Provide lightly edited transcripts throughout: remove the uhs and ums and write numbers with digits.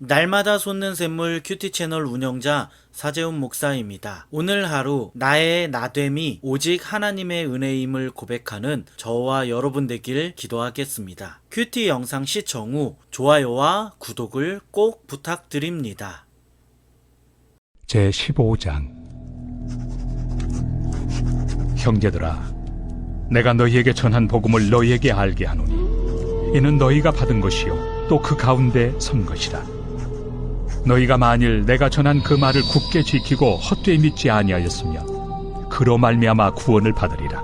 날마다 솟는 샘물 큐티 채널 운영자 사재훈 목사입니다. 오늘 하루 나의 나됨이 오직 하나님의 은혜임을 고백하는 저와 여러분 되길 기도하겠습니다. 큐티 영상 시청 후 좋아요와 구독을 꼭 부탁드립니다. 제15장. 형제들아, 내가 너희에게 전한 복음을 너희에게 알게 하노니 이는 너희가 받은 것이요 또 그 가운데 선 것이라. 너희가 만일 내가 전한 그 말을 굳게 지키고 헛되이 믿지 아니하였으면 그로 말미암아 구원을 받으리라.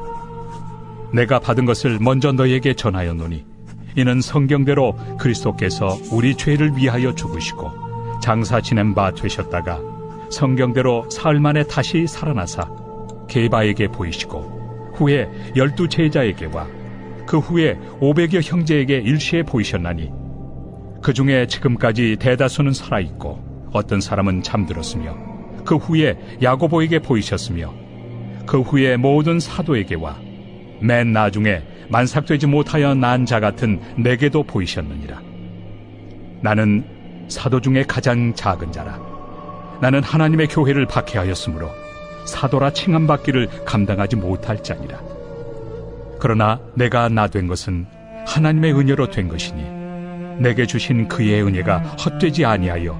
내가 받은 것을 먼저 너희에게 전하였노니 이는 성경대로 그리스도께서 우리 죄를 위하여 죽으시고 장사 지낸 바 되셨다가 성경대로 사흘 만에 다시 살아나사 게바에게 보이시고 후에 12 제자에게와 그 후에 500여 형제에게 일시에 보이셨나니 그 중에 지금까지 대다수는 살아있고 어떤 사람은 잠들었으며 그 후에 야고보에게 보이셨으며 그 후에 모든 사도에게와 맨 나중에 만삭되지 못하여 난 자 같은 내게도 보이셨느니라. 나는 사도 중에 가장 작은 자라. 나는 하나님의 교회를 박해하였으므로 사도라 칭함받기를 감당하지 못할 자니라. 그러나 내가 나 된 것은 하나님의 은혜로 된 것이니 내게 주신 그의 은혜가 헛되지 아니하여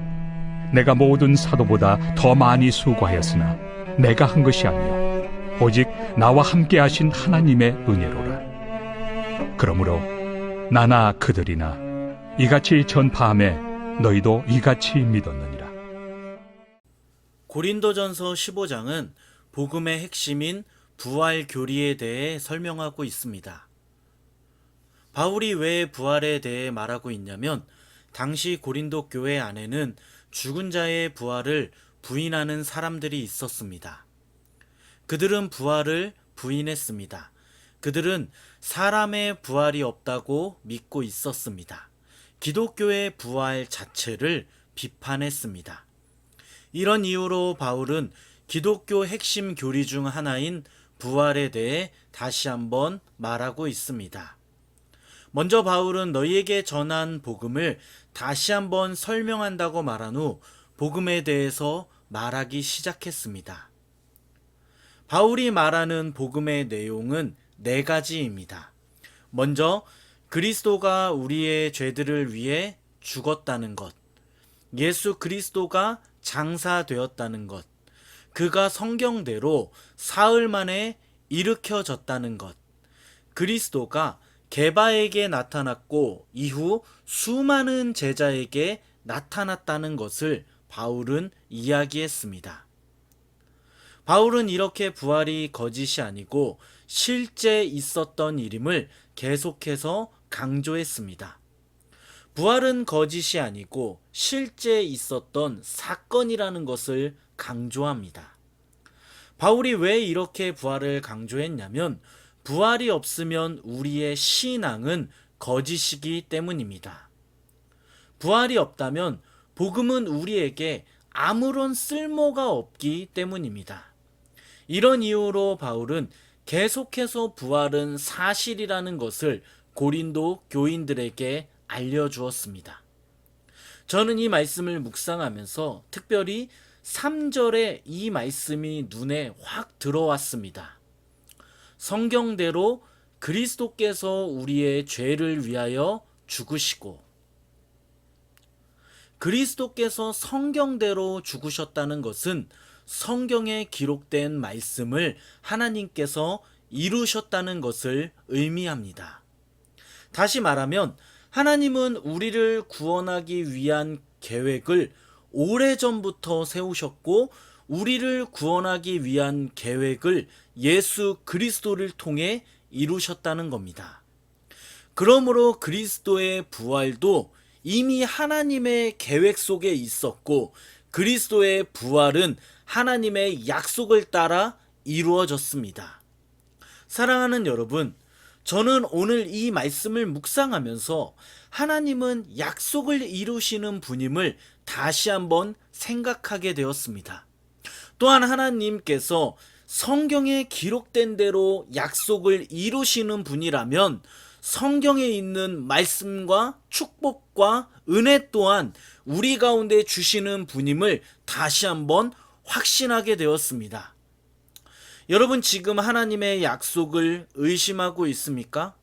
내가 모든 사도보다 더 많이 수고하였으나 내가 한 것이 아니요 오직 나와 함께 하신 하나님의 은혜로라. 그러므로 나나 그들이나 이같이 전파함에 너희도 이같이 믿었느니라. 고린도전서 15장은 복음의 핵심인 부활 교리에 대해 설명하고 있습니다. 바울이 왜 부활에 대해 말하고 있냐면 당시 고린도 교회 안에는 죽은 자의 부활을 부인하는 사람들이 있었습니다. 그들은 부활을 부인했습니다. 그들은 사람의 부활이 없다고 믿고 있었습니다. 기독교의 부활 자체를 비판했습니다. 이런 이유로 바울은 기독교 핵심 교리 중 하나인 부활에 대해 다시 한번 말하고 있습니다. 먼저 바울은 너희에게 전한 복음을 다시 한번 설명한다고 말한 후 복음에 대해서 말하기 시작했습니다. 바울이 말하는 복음의 내용은 4가지입니다. 먼저 그리스도가 우리의 죄들을 위해 죽었다는 것, 예수 그리스도가 장사되었다는 것, 그가 성경대로 사흘 만에 일으켜졌다는 것, 그리스도가 게바에게 나타났고 이후 수많은 제자에게 나타났다는 것을 바울은 이야기했습니다. 바울은 이렇게 부활이 거짓이 아니고 실제 있었던 일임을 계속해서 강조했습니다. 부활은 거짓이 아니고 실제 있었던 사건이라는 것을 강조합니다. 바울이 왜 이렇게 부활을 강조했냐면 부활이 없으면 우리의 신앙은 거짓이기 때문입니다. 부활이 없다면 복음은 우리에게 아무런 쓸모가 없기 때문입니다. 이런 이유로 바울은 계속해서 부활은 사실이라는 것을 고린도 교인들에게 알려주었습니다. 저는 이 말씀을 묵상하면서 특별히 3절의 이 말씀이 눈에 확 들어왔습니다. 성경대로 그리스도께서 우리의 죄를 위하여 죽으시고 그리스도께서 성경대로 죽으셨다는 것은 성경에 기록된 말씀을 하나님께서 이루셨다는 것을 의미합니다. 다시 말하면 하나님은 우리를 구원하기 위한 계획을 오래전부터 세우셨고 우리를 구원하기 위한 계획을 예수 그리스도를 통해 이루셨다는 겁니다. 그러므로 그리스도의 부활도 이미 하나님의 계획 속에 있었고 그리스도의 부활은 하나님의 약속을 따라 이루어졌습니다. 사랑하는 여러분, 저는 오늘 이 말씀을 묵상하면서 하나님은 약속을 이루시는 분임을 다시 한번 생각하게 되었습니다. 또한 하나님께서 성경에 기록된 대로 약속을 이루시는 분이라면 성경에 있는 말씀과 축복과 은혜 또한 우리 가운데 주시는 분임을 다시 한번 확신하게 되었습니다. 여러분, 지금 하나님의 약속을 의심하고 있습니까?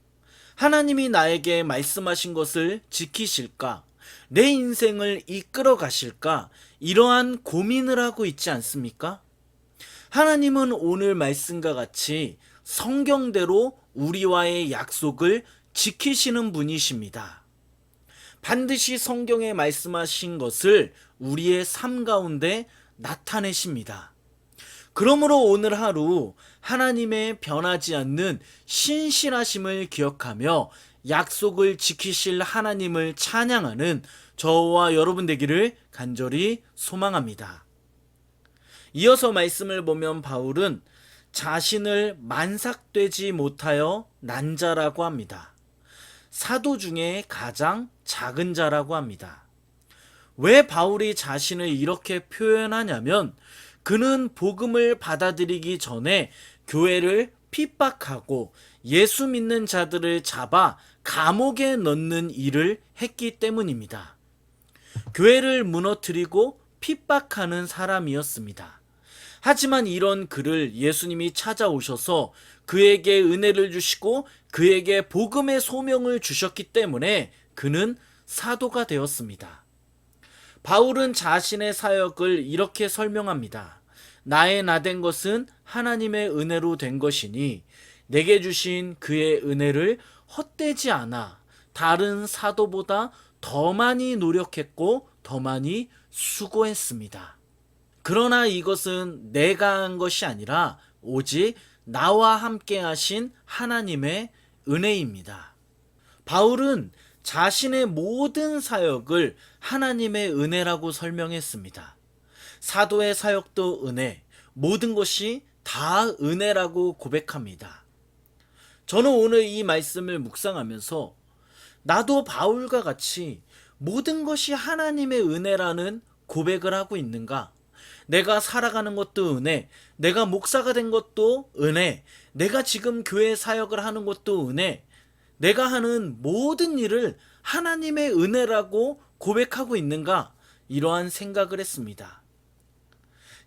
하나님이 나에게 말씀하신 것을 지키실까? 내 인생을 이끌어 가실까? 이러한 고민을 하고 있지 않습니까? 하나님은 오늘 말씀과 같이 성경대로 우리와의 약속을 지키시는 분이십니다. 반드시 성경에 말씀하신 것을 우리의 삶 가운데 나타내십니다. 그러므로 오늘 하루 하나님의 변하지 않는 신실하심을 기억하며 약속을 지키실 하나님을 찬양하는 저와 여러분 되기를 간절히 소망합니다. 이어서 말씀을 보면 바울은 자신을 만삭되지 못하여 난 자라고 합니다. 사도 중에 가장 작은 자라고 합니다. 왜 바울이 자신을 이렇게 표현하냐면 그는 복음을 받아들이기 전에 교회를 핍박하고 예수 믿는 자들을 잡아 감옥에 넣는 일을 했기 때문입니다. 교회를 무너뜨리고 핍박하는 사람이었습니다. 하지만 이런 그를 예수님이 찾아오셔서 그에게 은혜를 주시고 그에게 복음의 소명을 주셨기 때문에 그는 사도가 되었습니다. 바울은 자신의 사역을 이렇게 설명합니다. 나의 나된 것은 하나님의 은혜로 된 것이니 내게 주신 그의 은혜를 헛되지 않아 다른 사도보다 더 많이 노력했고 더 많이 수고했습니다. 그러나 이것은 내가 한 것이 아니라 오직 나와 함께 하신 하나님의 은혜입니다. 바울은 자신의 모든 사역을 하나님의 은혜라고 설명했습니다. 사도의 사역도 은혜, 모든 것이 다 은혜라고 고백합니다. 저는 오늘 이 말씀을 묵상하면서 나도 바울과 같이 모든 것이 하나님의 은혜라는 고백을 하고 있는가? 내가 살아가는 것도 은혜, 내가 목사가 된 것도 은혜, 내가 지금 교회 사역을 하는 것도 은혜, 내가 하는 모든 일을 하나님의 은혜라고 고백하고 있는가? 이러한 생각을 했습니다.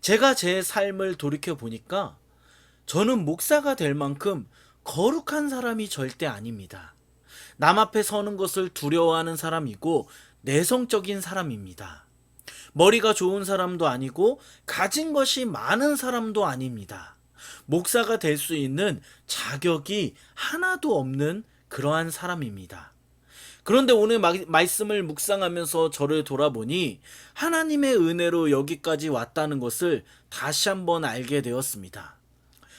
제가 제 삶을 돌이켜 보니까 저는 목사가 될 만큼 거룩한 사람이 절대 아닙니다. 남 앞에 서는 것을 두려워하는 사람이고 내성적인 사람입니다. 머리가 좋은 사람도 아니고 가진 것이 많은 사람도 아닙니다. 목사가 될 수 있는 자격이 하나도 없는 그러한 사람입니다. 그런데 오늘 말씀을 묵상하면서 저를 돌아보니 하나님의 은혜로 여기까지 왔다는 것을 다시 한번 알게 되었습니다.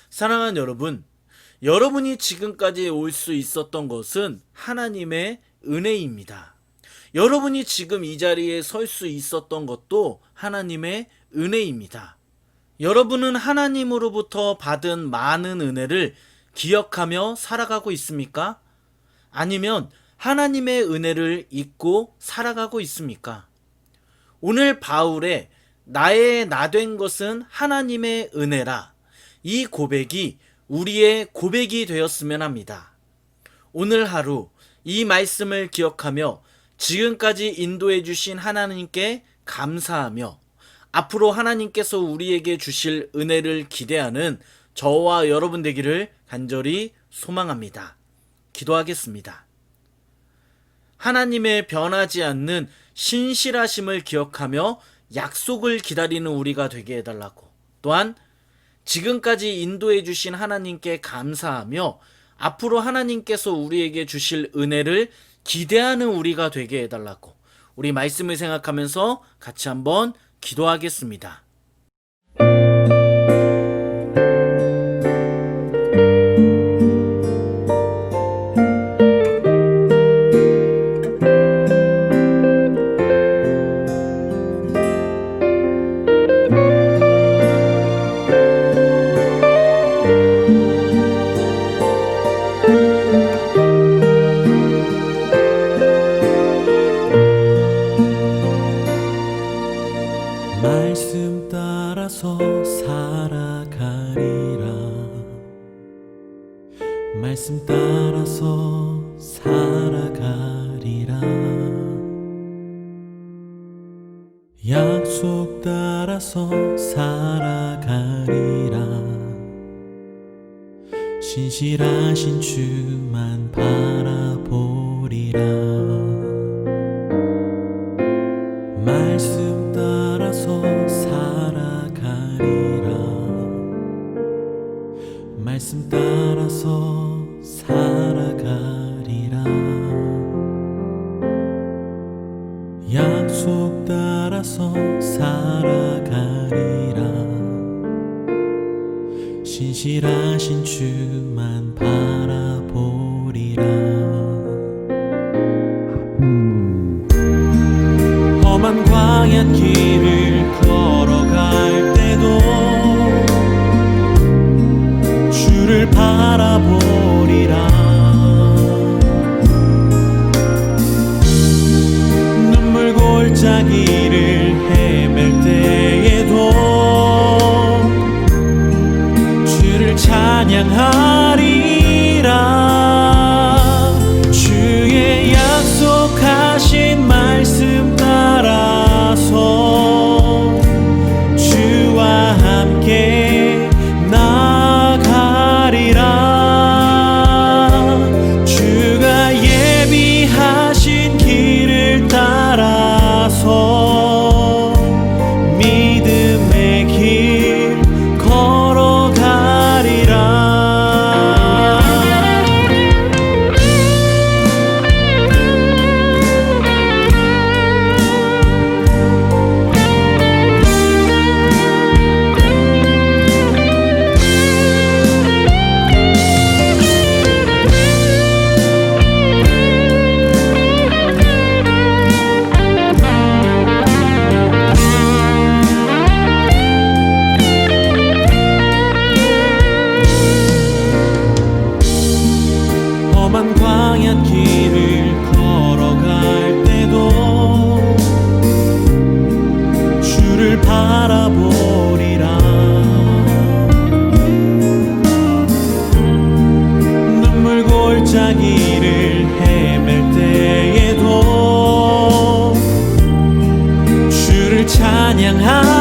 사랑하는 여러분, 여러분이 지금까지 올 수 있었던 것은 하나님의 은혜입니다. 여러분이 지금 이 자리에 설 수 있었던 것도 하나님의 은혜입니다. 여러분은 하나님으로부터 받은 많은 은혜를 기억하며 살아가고 있습니까? 아니면 하나님의 은혜를 잊고 살아가고 있습니까? 오늘 바울의 나의 나된 것은 하나님의 은혜라, 이 고백이 우리의 고백이 되었으면 합니다. 오늘 하루 이 말씀을 기억하며 지금까지 인도해 주신 하나님께 감사하며 앞으로 하나님께서 우리에게 주실 은혜를 기대하는 저와 여러분 되기를 간절히 소망합니다. 기도하겠습니다. 하나님의 변하지 않는 신실하심을 기억하며 약속을 기다리는 우리가 되게 해달라고, 또한 지금까지 인도해 주신 하나님께 감사하며 앞으로 하나님께서 우리에게 주실 은혜를 기대하는 우리가 되게 해달라고, 우리 말씀을 생각하면서 같이 한번 기도하겠습니다. 말씀 따라서 살아가리라. 말씀 따라서 약속 따라서 살아가리라. 신실하신 주만 바라보리라. 말씀 따라서 살아가리라. 말씀 따라서 살아가리라. 약속 따라서 살아가리라. 신실하신 주만 바라보리라. 험한 광야 길을 걸어갈 때도 주를 바라보리라. 눈물 골짜기를 헤맬 때에도 주를 찬양하리라. 주의 약속하신 말씀 따라서 주와 함께 나아가리라. 주가 예비하신 길을 따라서 믿음의 길 걸어가리라. 험한 광야 길을 걸어갈 때도 주를 바라보리라. 눈물 골짜기를 헤맬 때에도 주를 찬양하리라.